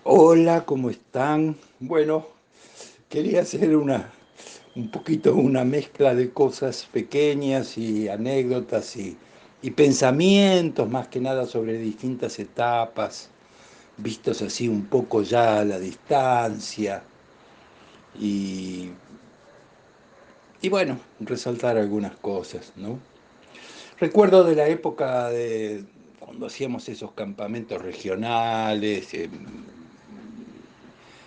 Hola, ¿cómo están? Bueno, quería hacer un poquito una mezcla de cosas pequeñas y anécdotas y pensamientos, más que nada sobre distintas etapas, vistos así un poco ya a la distancia y, y bueno, resaltar algunas cosas, ¿no? Recuerdo de la época de cuando hacíamos esos campamentos regionales,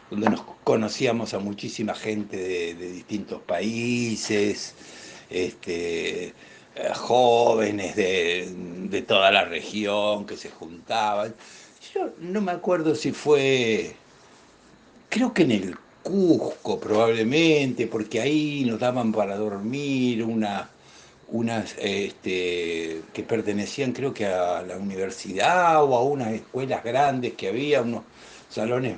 donde nos conocíamos a muchísima gente de distintos países, jóvenes de toda la región que se juntaban. Yo no me acuerdo si fue, creo que en el Cusco probablemente, porque ahí nos daban para dormir unas que pertenecían creo que a la universidad o a unas escuelas grandes que había, unos salones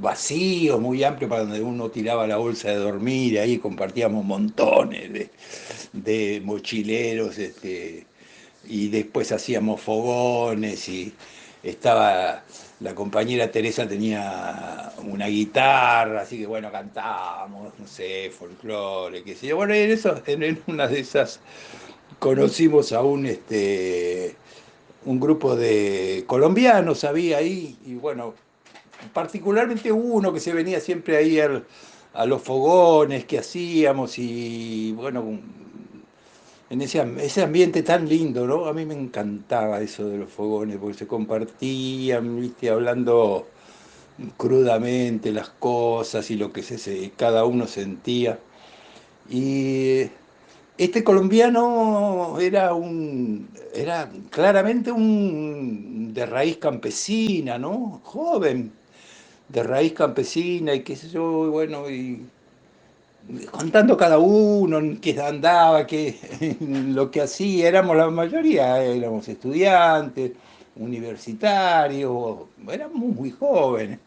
vacíos, muy amplios, para donde uno tiraba la bolsa de dormir, y ahí compartíamos montones de mochileros, y después hacíamos fogones y estaba la compañera Teresa tenía una guitarra, así que bueno, cantábamos, no sé, folclore, qué sé yo. Bueno, en una de esas conocimos a un grupo de colombianos, había ahí, y bueno, particularmente uno que se venía siempre ahí a los fogones que hacíamos, y bueno, en ese ambiente tan lindo, ¿no? A mí me encantaba eso de los fogones, porque se compartían, viste, hablando crudamente las cosas y lo que cada uno sentía. Y este colombiano era claramente un de raíz campesina, ¿no? Joven, de raíz campesina y qué sé yo, y bueno, y contando cada uno en qué andaba, qué, lo que hacía, éramos la mayoría, éramos estudiantes, universitarios, éramos muy jóvenes.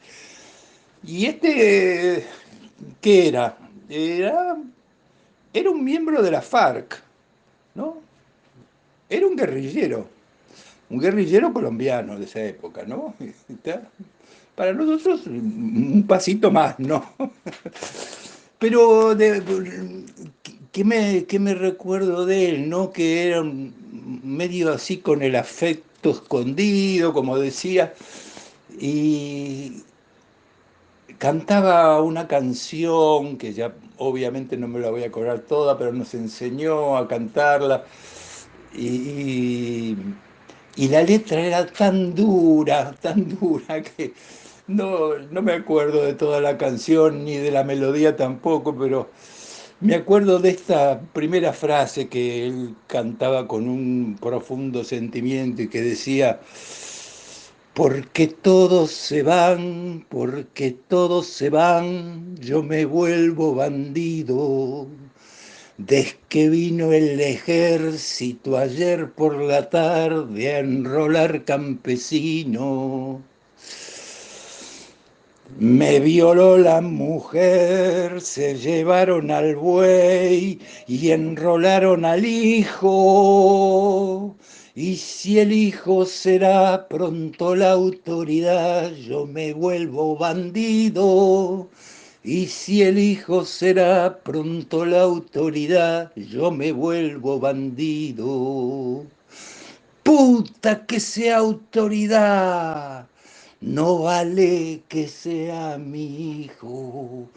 Y ¿qué era? Era, era un miembro de la FARC, ¿no? Era un guerrillero colombiano de esa época, ¿no? Para nosotros un pasito más, ¿no? Pero ¿qué me recuerdo de él, no? Que era medio así con el afecto escondido, como decía, y cantaba una canción que ya obviamente no me la voy a cobrar toda, pero nos enseñó a cantarla. Y, y la letra era tan dura que no me acuerdo de toda la canción ni de la melodía tampoco, pero me acuerdo de esta primera frase que él cantaba con un profundo sentimiento y que decía, porque todos se van, porque todos se van, yo me vuelvo bandido. Desde que vino el ejército ayer por la tarde a enrolar campesino, me violó la mujer, se llevaron al buey y enrolaron al hijo. Y si el hijo será pronto la autoridad, yo me vuelvo bandido. Y si el hijo será pronto la autoridad, yo me vuelvo bandido. Puta que sea autoridad, no vale que sea mi hijo.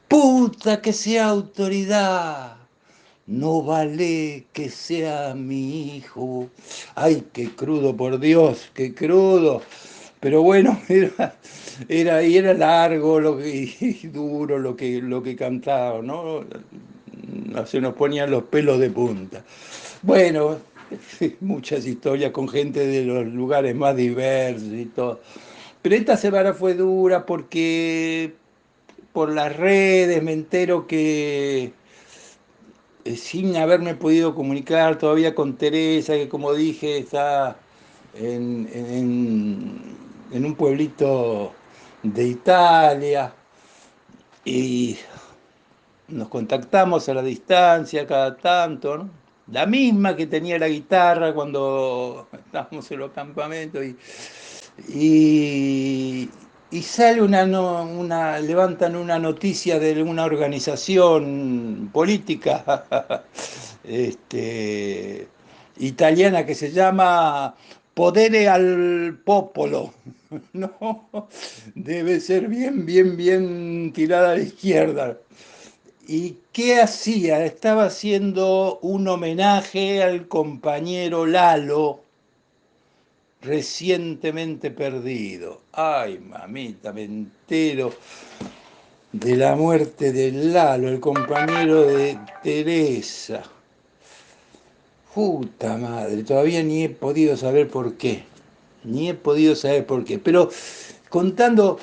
Puta que sea autoridad, no vale que sea mi hijo. Ay, qué crudo, por Dios, qué crudo. Pero bueno, y era largo y duro lo que cantaba, ¿no? Se nos ponían los pelos de punta. Bueno, muchas historias con gente de los lugares más diversos y todo. Pero esta semana fue dura porque por las redes me entero que sin haberme podido comunicar todavía con Teresa, que como dije está en un pueblito de Italia, y nos contactamos a la distancia cada tanto, ¿no? La misma que tenía la guitarra cuando estábamos en los campamentos. Y y sale levantan una noticia de una organización política este, italiana que se llama Podere al Popolo. No, debe ser bien, bien, bien tirada a la izquierda. ¿Y qué hacía? Estaba haciendo un homenaje al compañero Lalo, recientemente perdido. Ay, mamita, me entero de la muerte de Lalo, el compañero de Teresa. Puta madre, todavía ni he podido saber por qué. Ni he podido saber por qué. Pero contando,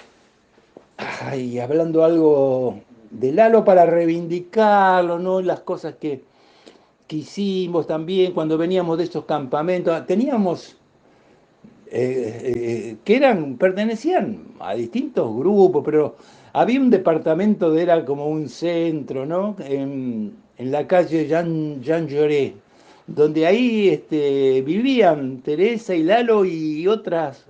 ay, hablando algo de Lalo para reivindicarlo, ¿no? Las cosas que hicimos también cuando veníamos de esos campamentos. Teníamos que pertenecían a distintos grupos, pero había un departamento era como un centro, ¿no? En la calle Jean Lloré, donde ahí vivían Teresa y Lalo y otras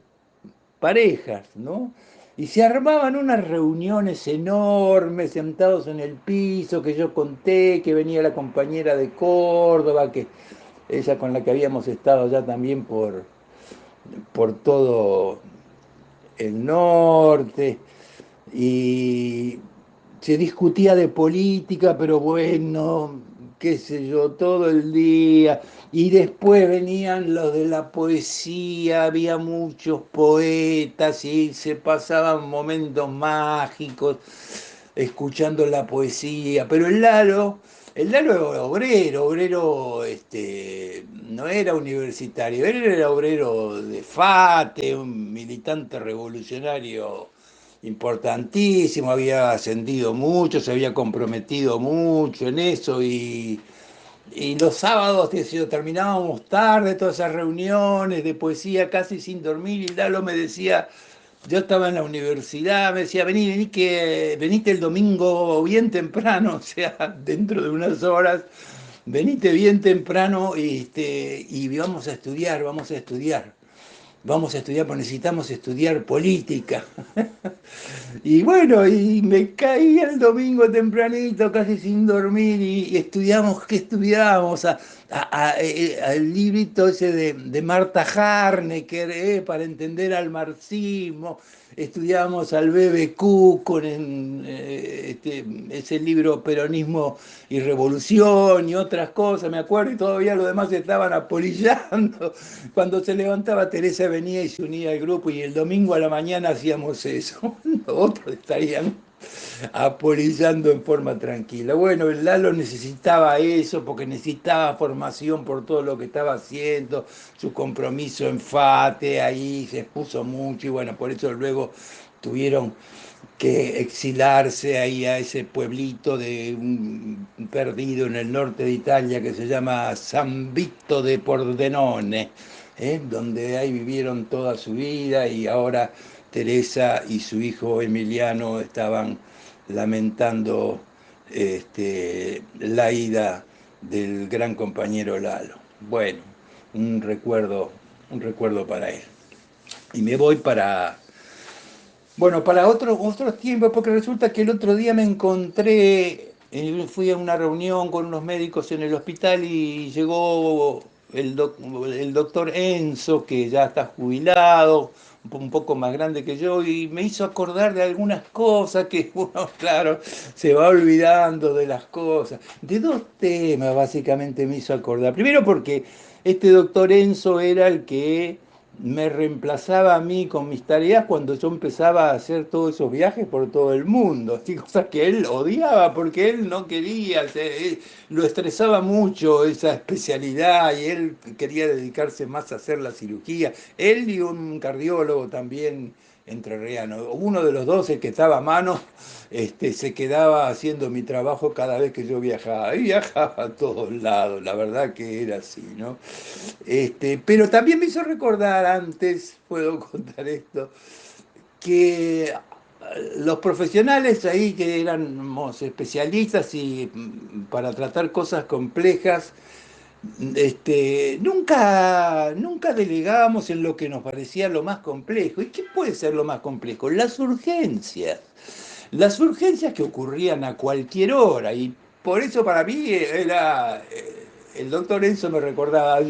parejas, ¿no? Y se armaban unas reuniones enormes, sentados en el piso, que yo conté, que venía la compañera de Córdoba, que ella con la que habíamos estado ya también por todo el norte, y se discutía de política, pero bueno, qué sé yo, todo el día. Y después venían los de la poesía, había muchos poetas y se pasaban momentos mágicos escuchando la poesía. Pero el Lalo era obrero, no era universitario, él era obrero de FATE, un militante revolucionario importantísimo, había ascendido mucho, se había comprometido mucho en eso y los sábados, qué sé yo, terminábamos tarde todas esas reuniones de poesía casi sin dormir y Lalo me decía, yo estaba en la universidad, me decía, venite el domingo bien temprano, o sea, dentro de unas horas, venite bien temprano y vamos a estudiar, vamos a estudiar. Vamos a estudiar, pues necesitamos estudiar política. Y bueno, y me caí el domingo tempranito, casi sin dormir, y estudiamos, ¿qué estudiábamos? Al librito ese de Marta Harnecker, para entender al marxismo. Estudiábamos al BBQ con ese libro Peronismo y Revolución y otras cosas, me acuerdo, y todavía los demás estaban apolillando. Cuando se levantaba Teresa venía y se unía al grupo y el domingo a la mañana hacíamos eso. Otros estarían apolillando en forma tranquila. Bueno, el Lalo necesitaba eso porque necesitaba formación por todo lo que estaba haciendo, su compromiso en FATE, ahí se expuso mucho y bueno, por eso luego tuvieron que exilarse ahí a ese pueblito perdido en el norte de Italia que se llama San Vito de Pordenone, donde ahí vivieron toda su vida y ahora Teresa y su hijo Emiliano estaban lamentando la ida del gran compañero Lalo. Bueno, un recuerdo para él. Y me voy para otros tiempos, porque resulta que el otro día me encontré, fui a una reunión con unos médicos en el hospital y llegó el doctor Enzo, que ya está jubilado, un poco más grande que yo, y me hizo acordar de algunas cosas que uno, claro, se va olvidando de las cosas. De dos temas básicamente me hizo acordar. Primero porque este doctor Enzo era el que me reemplazaba a mí con mis tareas cuando yo empezaba a hacer todos esos viajes por todo el mundo, así, cosas que él odiaba porque él no quería, lo estresaba mucho esa especialidad y él quería dedicarse más a hacer la cirugía. Él y un cardiólogo también entrerriano, uno de los dos, el que estaba a mano, se quedaba haciendo mi trabajo cada vez que yo viajaba. Y viajaba a todos lados, la verdad que era así, ¿no? Pero también me hizo recordar antes, puedo contar esto, que los profesionales ahí que éramos especialistas y para tratar cosas complejas, nunca delegábamos en lo que nos parecía lo más complejo. ¿Y qué puede ser lo más complejo? Las urgencias. Las urgencias que ocurrían a cualquier hora. Y por eso para mí era... El doctor Enzo me recordaba,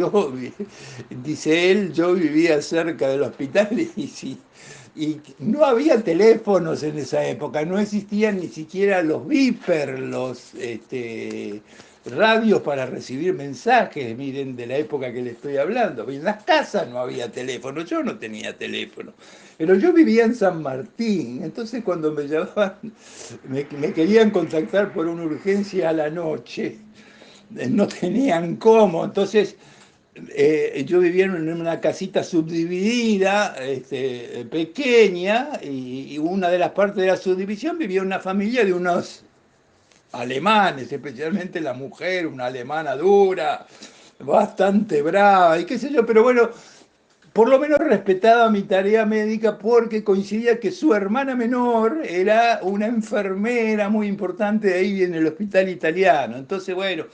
dice él, yo vivía cerca del hospital y no había teléfonos en esa época, no existían ni siquiera los beeper, radios para recibir mensajes, miren, de la época que le estoy hablando. En las casas no había teléfono, yo no tenía teléfono. Pero yo vivía en San Martín, entonces cuando me llamaban, me querían contactar por una urgencia a la noche, no tenían cómo, entonces yo vivía en una casita subdividida, pequeña, y una de las partes de la subdivisión vivía una familia de unos alemanes, especialmente la mujer, una alemana dura, bastante brava, y qué sé yo, pero bueno, por lo menos respetaba mi tarea médica porque coincidía que su hermana menor era una enfermera muy importante ahí en el hospital italiano. Entonces, bueno,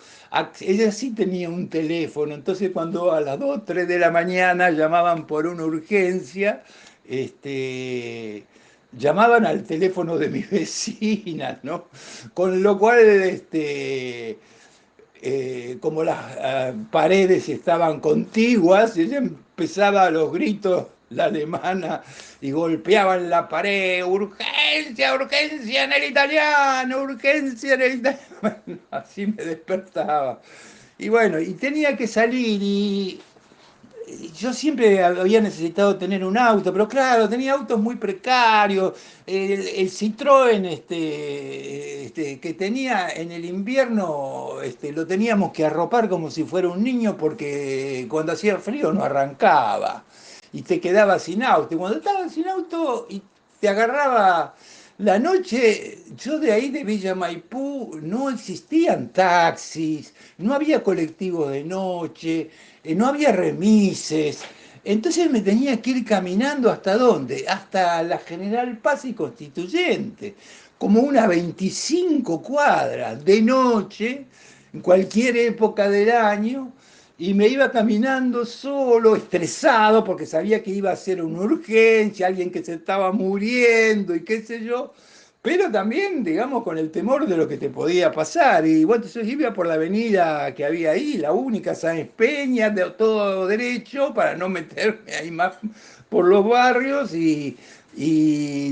ella sí tenía un teléfono. Entonces, cuando a las 2 3 de la mañana llamaban por una urgencia, llamaban al teléfono de mi vecina, ¿no? Con lo cual, como las paredes estaban contiguas, ella empezaba a los gritos, la alemana, y golpeaban la pared, urgencia, urgencia en el italiano, urgencia en el italiano. Bueno, así me despertaba. Y bueno, y tenía que salir y yo siempre había necesitado tener un auto, pero claro, tenía autos muy precarios. El Citroën que tenía en el invierno, lo teníamos que arropar como si fuera un niño porque cuando hacía frío no arrancaba y te quedabas sin auto. Y cuando estabas sin auto y te agarraba la noche, yo de ahí de Villa Maipú no existían taxis, no había colectivos de noche, no había remises. Entonces me tenía que ir caminando hasta dónde, hasta la General Paz y Constituyente, como unas 25 cuadras de noche, en cualquier época del año, y me iba caminando solo, estresado, porque sabía que iba a ser una urgencia, alguien que se estaba muriendo y qué sé yo, pero también, digamos, con el temor de lo que te podía pasar. Y bueno, entonces iba por la avenida que había ahí, la única, Sáenz Peña, de todo derecho, para no meterme ahí más por los barrios, y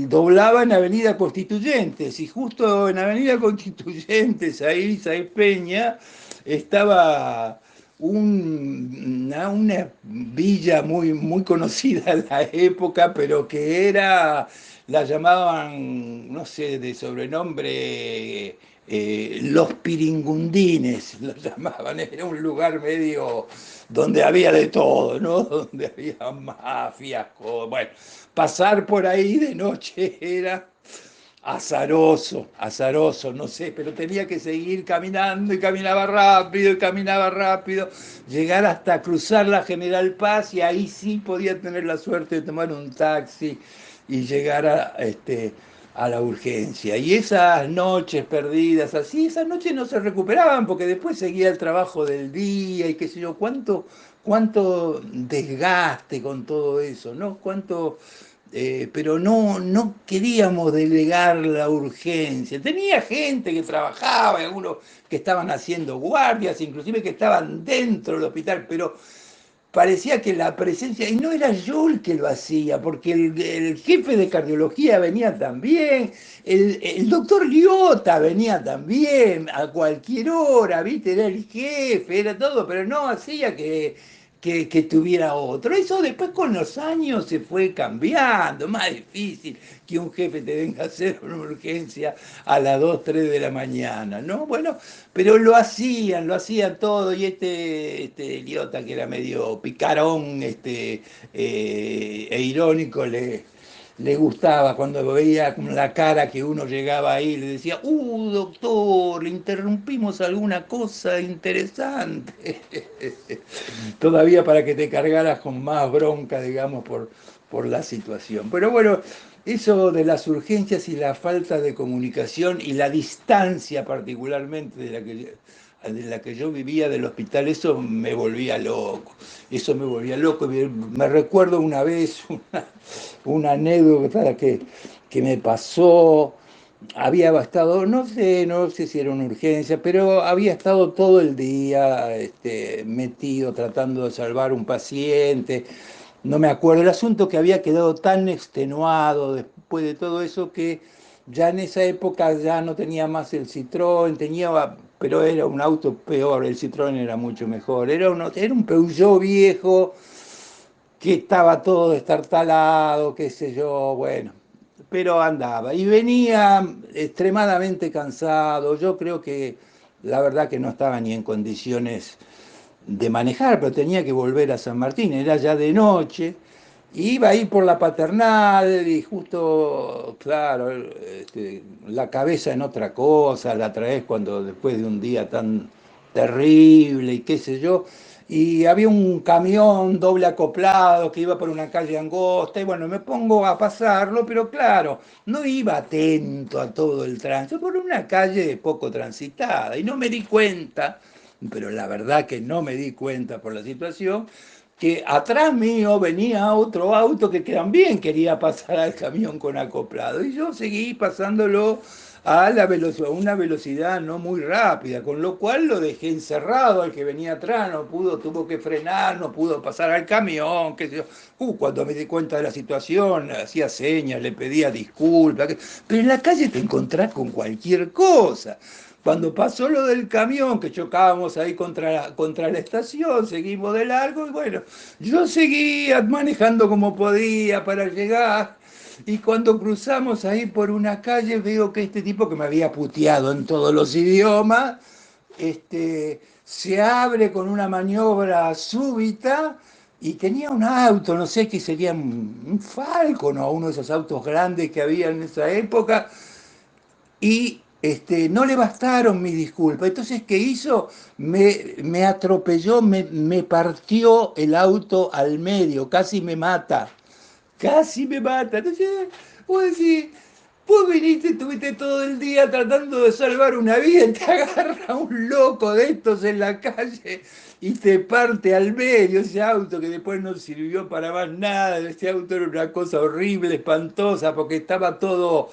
doblaba en Avenida Constituyentes. Y justo en Avenida Constituyentes, ahí, Sáenz Peña, estaba una villa muy conocida en la época, pero que era, la llamaban, no sé, de sobrenombre, Los Piringundines, lo llamaban, era un lugar medio donde había de todo, ¿no? Donde había mafias, bueno, pasar por ahí de noche era azaroso, azaroso, no sé, pero tenía que seguir caminando y caminaba rápido, llegar hasta cruzar la General Paz y ahí sí podía tener la suerte de tomar un taxi y llegar a la urgencia. Y esas noches perdidas, así, esas noches no se recuperaban porque después seguía el trabajo del día y qué sé yo, cuánto desgaste con todo eso, ¿no? Pero no queríamos delegar la urgencia. Tenía gente que trabajaba, algunos que estaban haciendo guardias, inclusive que estaban dentro del hospital, pero parecía que la presencia, y no era yo el que lo hacía, porque el jefe de cardiología venía también, el doctor Liota venía también a cualquier hora, ¿viste? Era el jefe, era todo, pero no hacía que tuviera otro. Eso después con los años se fue cambiando, más difícil que un jefe te venga a hacer una urgencia a las 2 3 de la mañana, ¿no? Bueno, pero lo hacían todo, y este idiota que era medio picarón, e irónico, le gustaba cuando veía con la cara que uno llegaba ahí, le decía, doctor, le interrumpimos alguna cosa interesante. Todavía para que te cargaras con más bronca, digamos, por la situación. Pero bueno, eso de las urgencias y la falta de comunicación y la distancia particularmente de la que de la que yo vivía del hospital, eso me volvía loco. Eso me volvía loco. Me recuerdo una vez una anécdota que me pasó. Había estado, no sé si era una urgencia, pero había estado todo el día metido tratando de salvar un paciente. No me acuerdo. El asunto que había quedado tan extenuado después de todo eso que ya en esa época ya no tenía más el Citroën, pero era un auto peor, el Citroën era mucho mejor. Era un Peugeot viejo que estaba todo destartalado, qué sé yo, bueno, pero andaba. Y venía extremadamente cansado. Yo creo que la verdad que no estaba ni en condiciones de manejar, pero tenía que volver a San Martín, era ya de noche. Iba a ir por la Paternal y justo, claro, la cabeza en otra cosa, la traes cuando después de un día tan terrible y qué sé yo. Y había un camión doble acoplado que iba por una calle angosta y bueno, me pongo a pasarlo, pero claro, no iba atento a todo el tránsito, por una calle poco transitada y no me di cuenta, pero la verdad que no me di cuenta por la situación, que atrás mío venía otro auto que también quería pasar al camión con acoplado y yo seguí pasándolo a una velocidad no muy rápida, con lo cual lo dejé encerrado al que venía atrás, no pudo, tuvo que frenar, no pudo pasar al camión, qué sé yo. Cuando me di cuenta de la situación, hacía señas, le pedía disculpas, pero en la calle te encontrás con cualquier cosa. Cuando pasó lo del camión, que chocábamos ahí contra la estación, seguimos de largo y bueno, yo seguía manejando como podía para llegar. Y cuando cruzamos ahí por una calle, veo que este tipo que me había puteado en todos los idiomas, se abre con una maniobra súbita y tenía un auto, no sé qué sería un Falcon o uno de esos autos grandes que había en esa época, y no le bastaron mis disculpas. Entonces, ¿qué hizo? Me atropelló, me partió el auto al medio, casi me mata. Casi me mata. Entonces, vos decís, vos viniste, estuviste todo el día tratando de salvar una vida y te agarra un loco de estos en la calle y te parte al medio ese auto que después no sirvió para más nada. Ese auto era una cosa horrible, espantosa, porque estaba todo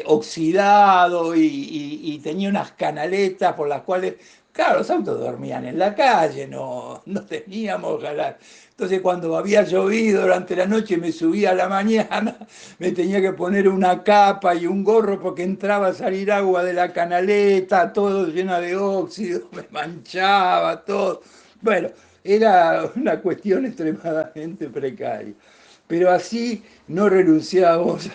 oxidado y tenía unas canaletas por las cuales, claro, los autos dormían en la calle, no teníamos ganar. Entonces cuando había llovido durante la noche me subía a la mañana, me tenía que poner una capa y un gorro porque entraba a salir agua de la canaleta, todo lleno de óxido, me manchaba todo. Bueno, era una cuestión extremadamente precaria. Pero así no renunciamos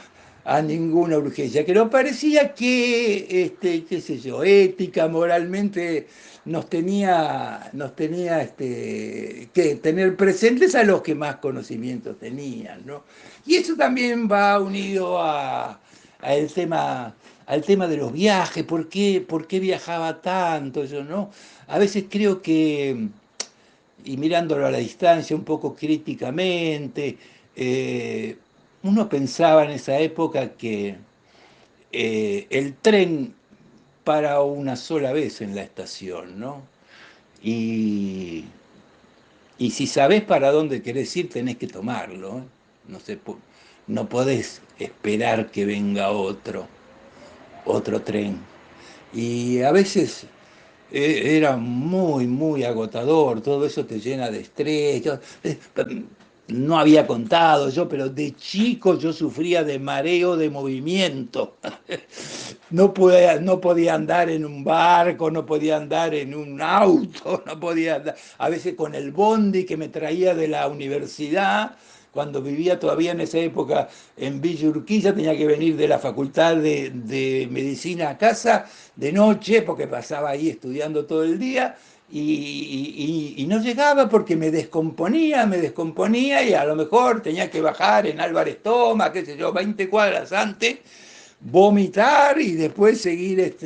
a ninguna urgencia, que nos parecía que, qué sé yo, ética, moralmente nos tenía que tener presentes a los que más conocimientos tenían, ¿no? Y eso también va unido a el tema, al tema de los viajes, ¿por qué viajaba tanto? Yo, ¿no? A veces creo que, y mirándolo a la distancia un poco críticamente, eh, uno pensaba en esa época que el tren para una sola vez en la estación, ¿no? Y, y si sabés para dónde querés ir, tenés que tomarlo, ¿eh? No sé, no podés esperar que venga otro tren. Y a veces era muy, muy agotador, todo eso te llena de estrés. No había contado yo, pero de chico yo sufría de mareo de movimiento. No podía andar en un barco, no podía andar en un auto, no podía andar. A veces con el bondi que me traía de la universidad, cuando vivía todavía en esa época en Villa Urquiza, tenía que venir de la Facultad de Medicina a casa de noche, porque pasaba ahí estudiando todo el día, y no llegaba porque me descomponía, y a lo mejor tenía que bajar en Álvarez Thomas, qué sé yo, 20 cuadras antes, vomitar y después seguir,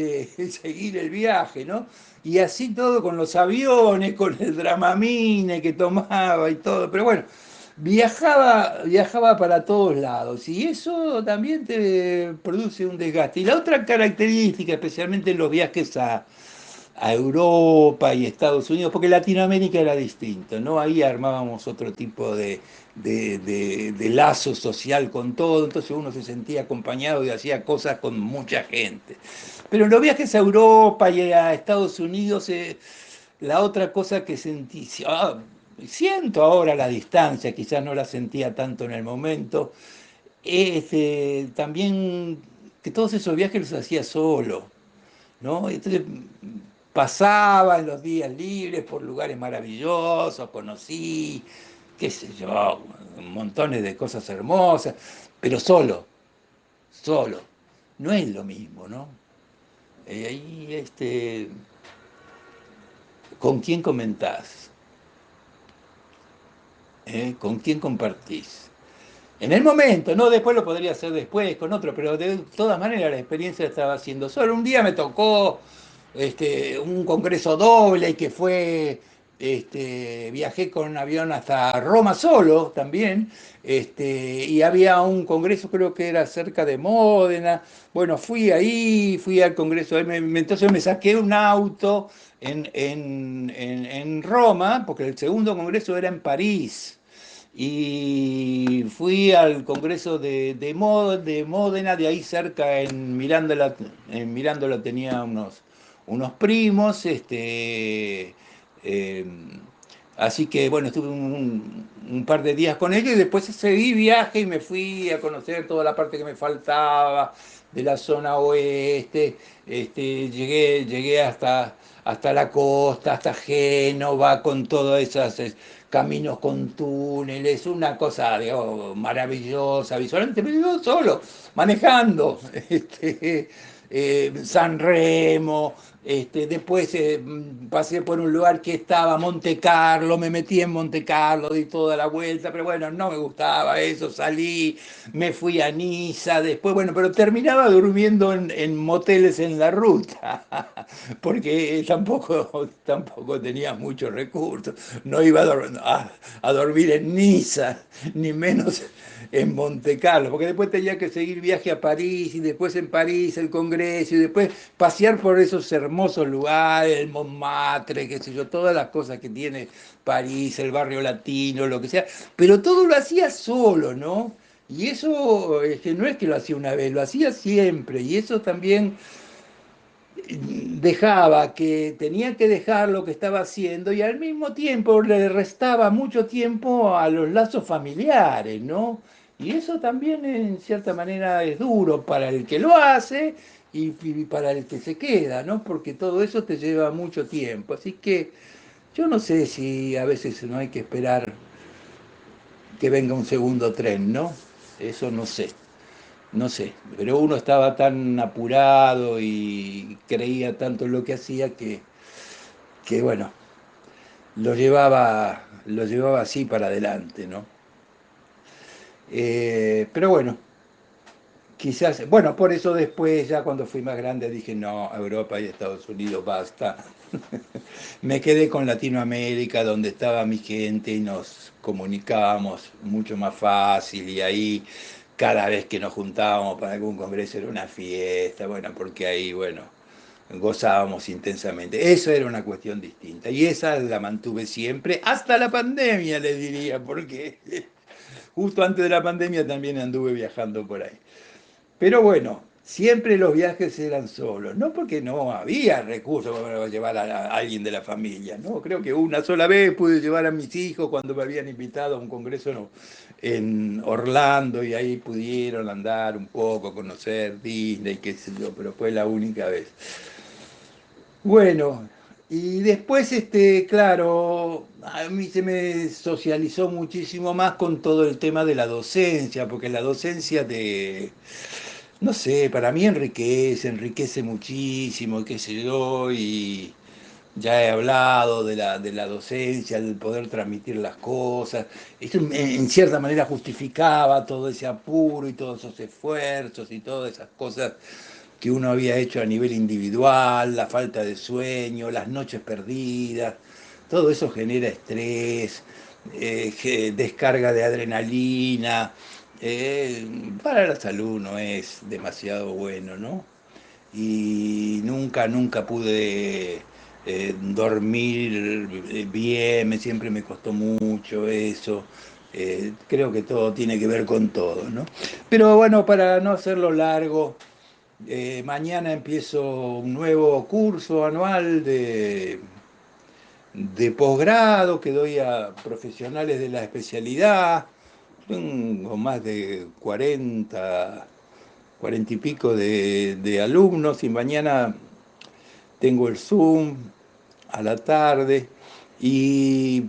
seguir el viaje, ¿no? Y así todo con los aviones, con el Dramamine que tomaba y todo. Pero bueno, viajaba para todos lados y eso también te produce un desgaste. Y la otra característica, especialmente en los viajes a Europa y Estados Unidos, porque Latinoamérica era distinto, ¿no? Ahí armábamos otro tipo de lazo social con todo, entonces uno se sentía acompañado y hacía cosas con mucha gente. Pero en los viajes a Europa y a Estados Unidos, la otra cosa que sentí, siento ahora la distancia, quizás no la sentía tanto en el momento, es también que todos esos viajes los hacía solo, ¿no? Entonces pasaba en los días libres por lugares maravillosos, conocí, qué sé yo, montones de cosas hermosas, pero solo, solo. No es lo mismo, ¿no? Ahí, ¿con quién comentás? ¿Con quién compartís? En el momento, ¿no? Después lo podría hacer después con otro, pero de todas maneras la experiencia estaba haciendo solo. Un día me tocó un congreso doble que fue, viajé con un avión hasta Roma solo también, y había un congreso, creo que era cerca de Módena. Bueno, fui ahí, fui al congreso, entonces me saqué un auto en Roma, porque el segundo congreso era en París. Y fui al Congreso de Módena, de ahí cerca en Mirándola tenía unos primos, eh, así que bueno, estuve un par de días con ellos y después seguí viaje y me fui a conocer toda la parte que me faltaba de la zona oeste, llegué hasta la costa, hasta Génova, con todas esas caminos con túneles, una cosa, digamos, maravillosa visualmente, pero yo solo, manejando, San Remo, después pasé por un lugar que estaba Monte Carlo, me metí en Monte Carlo, di toda la vuelta, pero bueno, no me gustaba eso, salí, me fui a Niza, después, bueno, pero terminaba durmiendo en moteles en la ruta, porque tampoco tenía muchos recursos, no iba a dormir en Niza, ni menos en Monte Carlo, porque después tenía que seguir viaje a París y después en París el Congreso y después pasear por esos hermosos lugares, el Montmartre, qué sé yo, todas las cosas que tiene París, el barrio latino, lo que sea, pero todo lo hacía solo, ¿no? Y eso no es que lo hacía una vez, lo hacía siempre, y eso también dejaba que tenía que dejar lo que estaba haciendo y al mismo tiempo le restaba mucho tiempo a los lazos familiares, ¿no? Y eso también en cierta manera es duro para el que lo hace y para el que se queda, ¿no? Porque todo eso te lleva mucho tiempo. Así que yo no sé si a veces no hay que esperar que venga un segundo tren, ¿no? Eso no sé. No sé, pero uno estaba tan apurado y creía tanto en lo que hacía que bueno, lo llevaba así para adelante, ¿no? Pero bueno, quizás, bueno, por eso después, ya cuando fui más grande, dije, no, Europa y Estados Unidos, basta. Me quedé con Latinoamérica, donde estaba mi gente y nos comunicábamos mucho más fácil y ahí cada vez que nos juntábamos para algún congreso era una fiesta, bueno, porque ahí, bueno, gozábamos intensamente. Eso era una cuestión distinta y esa la mantuve siempre, hasta la pandemia, le diría, porque justo antes de la pandemia también anduve viajando por ahí. Pero bueno, siempre los viajes eran solos, no porque no había recursos para llevar a alguien de la familia, ¿no? Creo que una sola vez pude llevar a mis hijos cuando me habían invitado a un congreso en Orlando y ahí pudieron andar un poco, conocer Disney, qué sé yo, pero fue la única vez. Bueno, y después, claro, a mí se me socializó muchísimo más con todo el tema de la docencia, porque la docencia no sé, para mí enriquece muchísimo, qué sé yo, y ya he hablado de la docencia, del poder transmitir las cosas. Esto en cierta manera justificaba todo ese apuro y todos esos esfuerzos y todas esas cosas que uno había hecho a nivel individual, la falta de sueño, las noches perdidas. Todo eso genera estrés, descarga de adrenalina. Para la salud no es demasiado bueno, ¿no? Y nunca pude dormir bien, siempre me costó mucho eso. Creo que todo tiene que ver con todo, ¿no? Pero bueno, para no hacerlo largo, mañana empiezo un nuevo curso anual de posgrado que doy a profesionales de la especialidad. Tengo más de 40 y pico de alumnos y mañana tengo el Zoom a la tarde y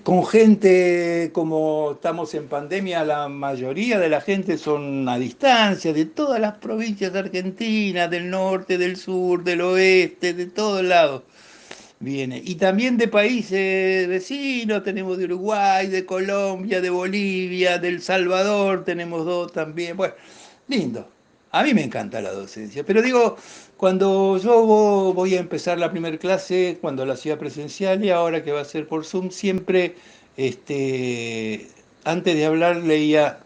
con gente, como estamos en pandemia, la mayoría de la gente son a distancia, de todas las provincias de Argentina, del norte, del sur, del oeste, de todos lados viene. Y también de países vecinos, tenemos de Uruguay, de Colombia, de Bolivia, del Salvador, tenemos dos también. Bueno, lindo. A mí me encanta la docencia, pero digo, cuando yo voy a empezar la primera clase, cuando la hacía presencial y ahora que va a ser por Zoom, siempre, este, antes de hablar, leía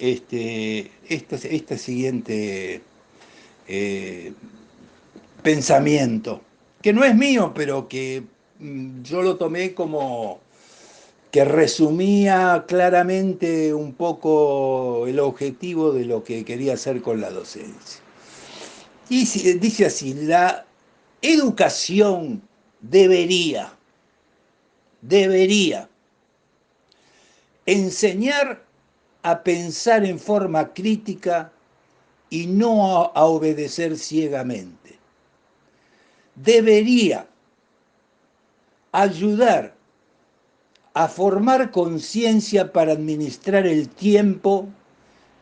esta siguiente eh, pensamiento, que no es mío, pero que yo lo tomé como que resumía claramente un poco el objetivo de lo que quería hacer con la docencia. Y dice así, la educación debería enseñar a pensar en forma crítica y no a obedecer ciegamente. Debería ayudar a formar conciencia para administrar el tiempo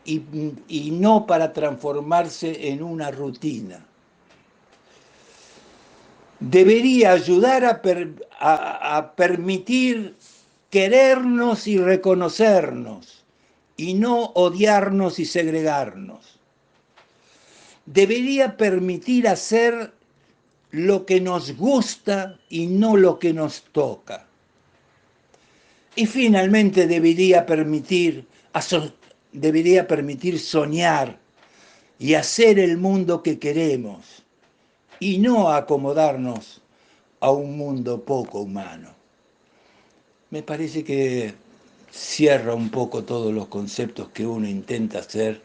y, y no para transformarse en una rutina. Debería ayudar a permitir querernos y reconocernos y no odiarnos y segregarnos. Debería permitir hacer lo que nos gusta y no lo que nos toca. Y finalmente debería permitir soñar y hacer el mundo que queremos y no acomodarnos a un mundo poco humano. Me parece que cierra un poco todos los conceptos que uno intenta hacer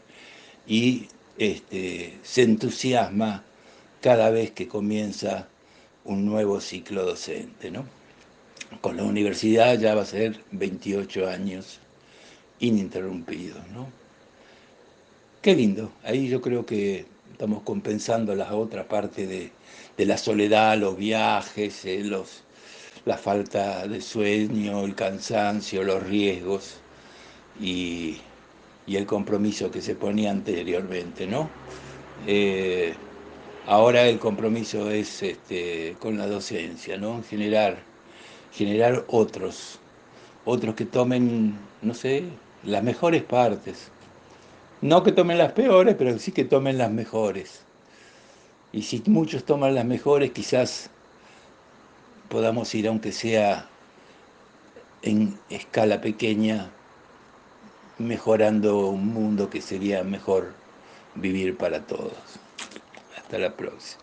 y se entusiasma cada vez que comienza un nuevo ciclo docente, ¿no? Con la universidad ya va a ser 28 años ininterrumpidos, ¿no? Qué lindo. Ahí yo creo que estamos compensando la otra parte de la soledad, los viajes, la falta de sueño, el cansancio, los riesgos y, y el compromiso que se ponía anteriormente, ¿no? Eh, Ahora el compromiso es con la docencia, ¿no? Generar otros que tomen, no sé, las mejores partes. No que tomen las peores, pero sí que tomen las mejores. Y si muchos toman las mejores, quizás podamos ir, aunque sea en escala pequeña, mejorando un mundo que sería mejor vivir para todos. Hasta la próxima.